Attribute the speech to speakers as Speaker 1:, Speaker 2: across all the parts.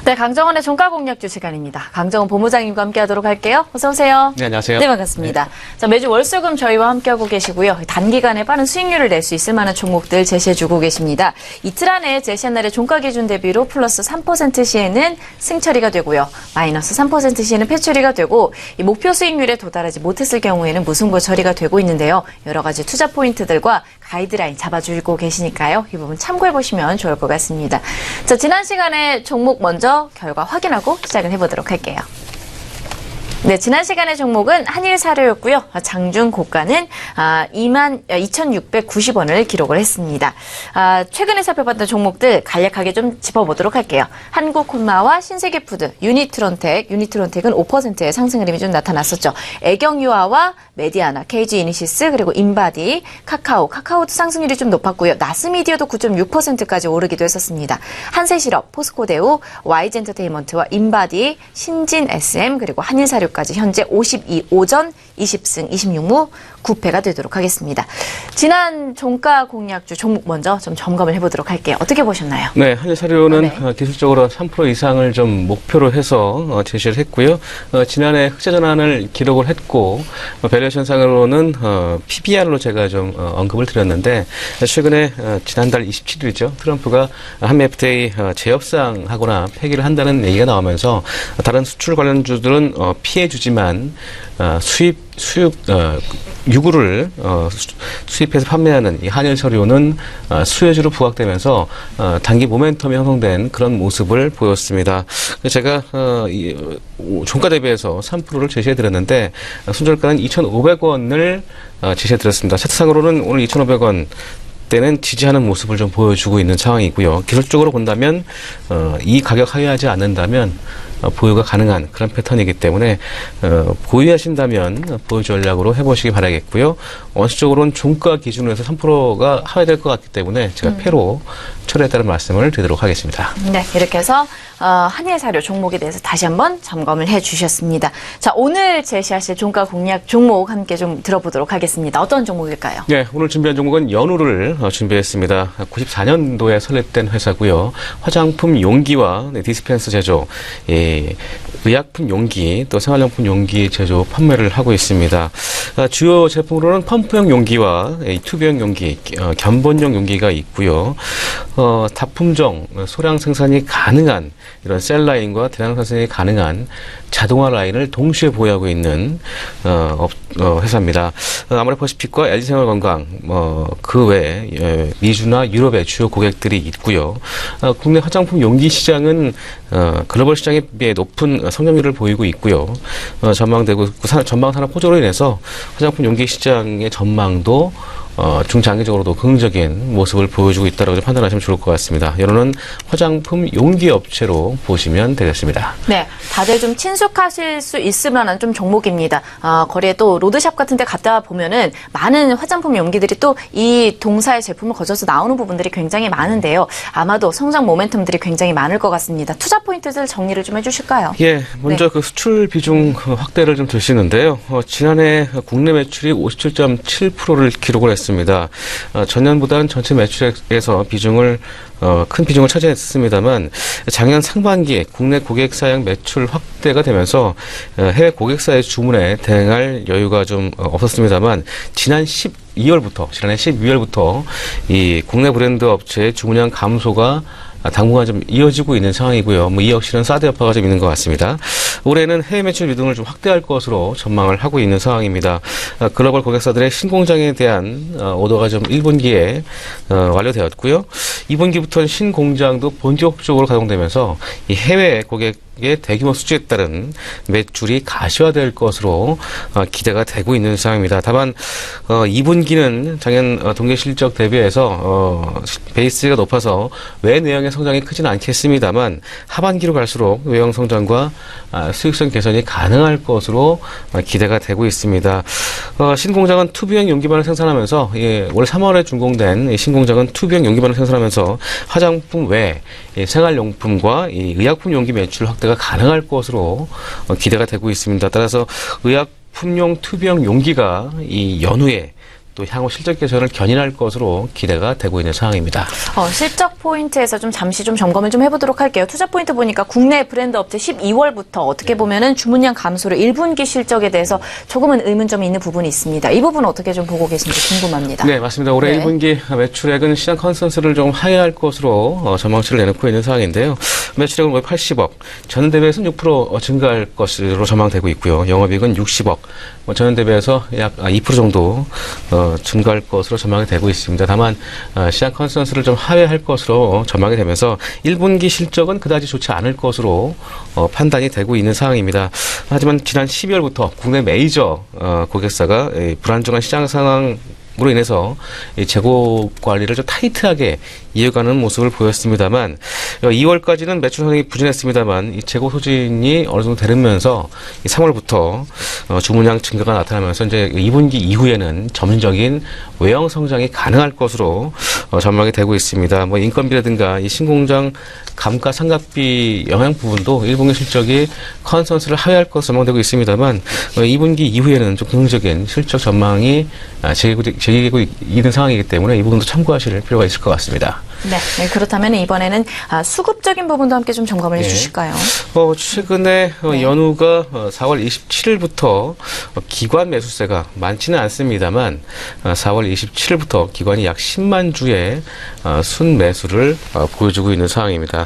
Speaker 1: 네, 강정원의 종가 공략주 시간입니다. 강정원 본부장님과 함께하도록 할게요. 어서 오세요.
Speaker 2: 네, 안녕하세요.
Speaker 1: 네, 반갑습니다.
Speaker 2: 네.
Speaker 1: 자, 매주 월수금 저희와 함께하고 계시고요. 단기간에 빠른 수익률을 낼 수 있을 만한 종목들 제시해주고 계십니다. 이틀 안에 제시한 날의 종가 기준 대비로 플러스 3% 시에는 승처리가 되고요. 마이너스 3% 시에는 패처리가 되고 이 목표 수익률에 도달하지 못했을 경우에는 무승부 처리가 되고 있는데요. 여러 가지 투자 포인트들과 가이드라인 잡아주고 계시니까요. 이 부분 참고해보시면 좋을 것 같습니다. 자, 지난 시간에 종목 먼저 결과 확인하고 시작을 해보도록 할게요. 네, 지난 시간의 종목은 한일사료였고요. 장중 고가는 22,690원을 기록을 했습니다. 최근에 살펴봤던 종목들 간략하게 좀 짚어보도록 할게요. 한국콘마와 신세계푸드, 유니트론텍은 5%의 상승 흐름이 좀 나타났었죠. 애경유아와 메디아나, KG이니시스, 그리고 인바디, 카카오도 상승률이 좀 높았고요. 나스미디어도 9.6%까지 오르기도 했었습니다. 한세실업, 포스코대우, YG엔터테인먼트와 인바디, 신진SM, 그리고 한일사료 까지 현재 52오전 20승 26무 9패가 되도록 하겠습니다. 지난 종가 공략주 종목 먼저 좀 점검을 해보도록 할게요. 어떻게 보셨나요?
Speaker 2: 네, 한일사료는
Speaker 1: 네.
Speaker 2: 기술적으로 3% 이상을 좀 목표로 해서 제시를 했고요. 지난해 흑자 전환을 기록을 했고 밸류에이션상으로는 PBR로 제가 좀 언급을 드렸는데 최근에 지난달 27일이죠. 트럼프가 한미 FTA 재협상하거나 폐기를 한다는 얘기가 나오면서 다른 수출 관련주들은 피해주지만 유구를 수입해서 판매하는 이 한일서류는 수혜주로 부각되면서 단기 모멘텀이 형성된 그런 모습을 보였습니다. 제가 종가 대비해서 3%를 제시해드렸는데 손절가는 2,500원을 제시해드렸습니다. 차트상으로는 오늘 2,500원 때는 지지하는 모습을 좀 보여주고 있는 상황이고요. 기술적으로 본다면 이 가격 하회하지 않는다면 보유가 가능한 그런 패턴이기 때문에 보유하신다면 보유 전략으로 해보시기 바라겠고요. 원칙적으로는 종가 기준으로 해서 3%가 하회될 것 같기 때문에 제가 패로 처리했다는 말씀을 드리도록 하겠습니다.
Speaker 1: 네, 이렇게 해서 한일사료 종목에 대해서 다시 한번 점검을 해주셨습니다. 자, 오늘 제시하실 종가 공략 종목 함께 좀 들어보도록 하겠습니다. 어떤 종목일까요?
Speaker 2: 네, 오늘 준비한 종목은 연우를 준비했습니다. 94년도에 설립된 회사고요. 화장품 용기와 디스펜서 제조, 의약품 용기, 또 생활용품 용기 제조 판매를 하고 있습니다. 주요 제품으로는 펌프용 용기와 튜브용 용기, 견본용 용기가 있고요. 다품종, 소량 생산이 가능한 이런 셀 라인과 대량 생산이 가능한 자동화 라인을 동시에 보유하고 있는 회사입니다. 아모레퍼시픽과 LG생활건강, 그 외에 미주나 유럽의 주요 고객들이 있고요. 국내 화장품 용기 시장은 글로벌 시장에 비해 높은 성장률을 보이고 있고요. 전방 산업 호조로 인해서 화장품 용기 시장의 전망도 중장기적으로도 긍정적인 모습을 보여주고 있다고 판단하시면 좋을 것 같습니다. 연우는 화장품 용기 업체로 보시면 되겠습니다.
Speaker 1: 네, 다들 좀 친숙하실 수 있을 만한 좀 종목입니다. 거리에 또 로드샵 같은 데 갔다 보면은 많은 화장품 용기들이 또 이 동사의 제품을 거쳐서 나오는 부분들이 굉장히 많은데요. 아마도 성장 모멘텀들이 굉장히 많을 것 같습니다. 투자 포인트들 정리를 좀 해주실까요?
Speaker 2: 예, 먼저
Speaker 1: 네.
Speaker 2: 그 수출 비중 확대를 좀 드시는데요. 지난해 국내 매출이 57.7%를 기록을 했습니다. 전년보다는 전체 매출액에서 큰 비중을 차지했습니다만 작년 상반기에 국내 고객사양 매출 확대가 되면서 해외 고객사의 주문에 대응할 여유가 좀 없었습니다만 지난해 12월부터 이 국내 브랜드 업체의 주문량 감소가 당분간 좀 이어지고 있는 상황이고요. 이 역시는 사드 여파가 좀 있는 것 같습니다. 올해는 해외 매출 비중을 좀 확대할 것으로 전망을 하고 있는 상황입니다. 글로벌 고객사들의 신공장에 대한 오더가 좀 1분기에 완료되었고요. 2분기부터는 신공장도 본격적으로 가동되면서 이 해외 고객의 대규모 수주에 따른 매출이 가시화될 것으로 기대가 되고 있는 상황입니다. 다만 2분기는 작년 동기 실적 대비해서 베이스가 높아서 외 내용의 성장이 크지는 않겠습니다만 하반기로 갈수록 외형 성장과 수익성 개선이 가능할 것으로 기대가 되고 있습니다. 신공장은 투비형 용기반을 생산하면서 올 3월에 준공된 신공장은 투비형 용기반을 생산하면서 화장품 외 생활용품과 의약품 용기 매출 확대가 가능할 것으로 기대가 되고 있습니다. 따라서 의약품용 투비형 용기가 이 연후에 또 향후 실적 개선을 견인할 것으로 기대가 되고 있는 상황입니다.
Speaker 1: 실적 포인트에서 좀 잠시 좀 점검을 좀 해보도록 할게요. 투자 포인트 보니까 국내 브랜드 업체 12월부터 어떻게 보면은 주문량 감소로 1분기 실적에 대해서 조금은 의문점이 있는 부분이 있습니다. 이 부분 어떻게 좀 보고 계신지 궁금합니다.
Speaker 2: 네, 맞습니다. 올해
Speaker 1: 네.
Speaker 2: 1분기 매출액은 시장 컨센서스를 좀 하회할 것으로 전망치를 내놓고 있는 상황인데요. 매출액은 거의 80억, 전년 대비해서는 6% 증가할 것으로 전망되고 있고요. 영업이익은 60억, 전년 대비해서 약 2% 정도 증가할 것으로 전망이 되고 있습니다. 다만 시장 컨센서스를 좀 하회할 것으로 전망이 되면서 1분기 실적은 그다지 좋지 않을 것으로 판단이 되고 있는 상황입니다. 하지만 지난 12월부터 국내 메이저 고객사가 불안정한 시장 상황 으로 인해서 이 재고 관리를 좀 타이트하게 이어가는 모습을 보였습니다만 2월까지는 매출 성장이 부진했습니다만 이 재고 소진이 어느 정도 되면서 3월부터 주문량 증가가 나타나면서 이제 2분기 이후에는 점진적인 외형 성장이 가능할 것으로 전망이 되고 있습니다. 뭐 인건비라든가 이 신공장 감가상각비 영향 부분도 1분기 실적이 컨센서스를 하회할 것으로 전망되고 있습니다만 2분기 이후에는 좀 긍정적인 실적 전망이 제기되고 있는 상황이기 때문에 이 부분도 참고하실 필요가 있을 것 같습니다.
Speaker 1: 네, 그렇다면 이번에는 수급적인 부분도 함께 좀 점검을 해주실까요?
Speaker 2: 최근에 연우가 4월 27일부터 기관 매수세가 많지는 않습니다만 4월 27일부터 기관이 약 10만 주의 순매수를 보여주고 있는 상황입니다.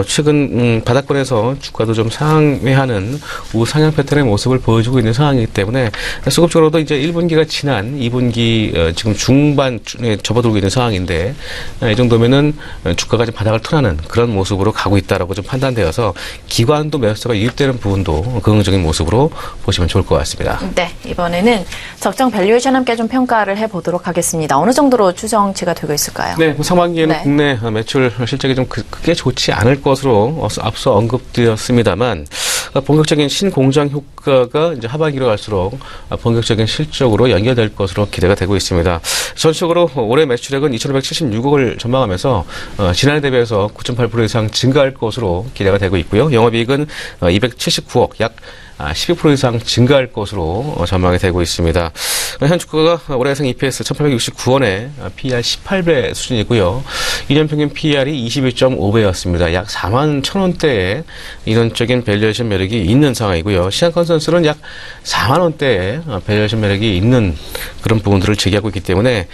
Speaker 2: 최근 바닥권에서 주가도 좀 상회하는 우상향 패턴의 모습을 보여주고 있는 상황이기 때문에 수급적으로도 이제 1분기가 지난 2분기 지금 중반에 접어들고 있는 상황인데 이 정도면은 주가가 좀 바닥을 털하는 그런 모습으로 가고 있다라고 좀 판단되어서 기관도 매수세가 유입되는 부분도 긍정적인 모습으로 보시면 좋을 것 같습니다.
Speaker 1: 네, 이번에는 적정 밸류에이션 함께 좀 평가를 해보도록 하겠습니다. 어느 정도로 추정치가 되고 있을까요?
Speaker 2: 네, 상반기에는
Speaker 1: 네.
Speaker 2: 국내 매출 실적이 좀 크게 좋지 않을 것으로 앞서 언급되었습니다만 본격적인 신공장 효과가 이제 하반기로 갈수록 본격적인 실적으로 연결될 것으로 기대가 되고 있습니다. 전체적으로 올해 매출액은 2,576억을 전망하면서 지난해 대비해서 9.8% 이상 증가할 것으로 기대가 되고 있고요. 영업이익은 279억, 약 12% 이상 증가할 것으로 전망이 되고 있습니다. 현 주가가 올해 생 EPS 1,869원에 PER 18배 수준이고요. 2년 평균 PER이 21.5배였습니다. 약 4만 1,000원대의 이론적인 밸류에이션 매력이 있는 상황이고요. 시장 컨센서스는 약 4만 원대의 밸류에이션 매력이 있는 그런 부분들을 제기하고 있기 때문에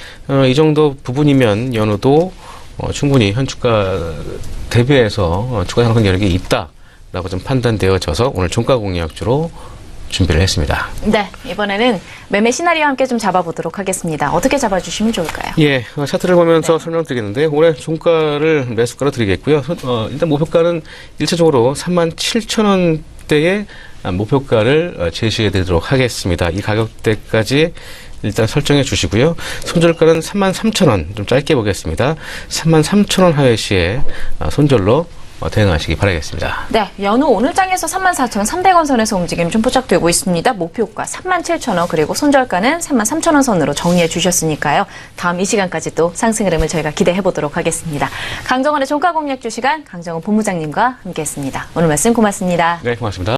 Speaker 2: 이 정도 부분이면 연우도 충분히 현 주가 대비해서 주가 상승 여력이 있다. 라고 좀 판단되어져서 오늘 종가 공략주로 준비를 했습니다.
Speaker 1: 네, 이번에는 매매 시나리오 함께 좀 잡아보도록 하겠습니다. 어떻게 잡아주시면 좋을까요?
Speaker 2: 예, 차트를 보면서 설명드리겠는데 올해 종가를 매수가로 드리겠고요. 일단 목표가는 1차적으로 37,000원대의 목표가를 제시해 드리도록 하겠습니다. 이 가격대까지 일단 설정해 주시고요. 손절가는 33,000원, 좀 짧게 보겠습니다. 33,000원 하회 시에 손절로 대응하시기 바라겠습니다.
Speaker 1: 네, 연후 오늘 장에서 34,300원 선에서 움직임 좀 포착되고 있습니다. 목표가 37,000원 그리고 손절가는 33,000원 선으로 정리해 주셨으니까요. 다음 이 시간까지 또 상승 흐름을 저희가 기대해 보도록 하겠습니다. 강정원의 종가 공략주 시간 강정원 본부장님과 함께했습니다. 오늘 말씀 고맙습니다.
Speaker 2: 네, 고맙습니다.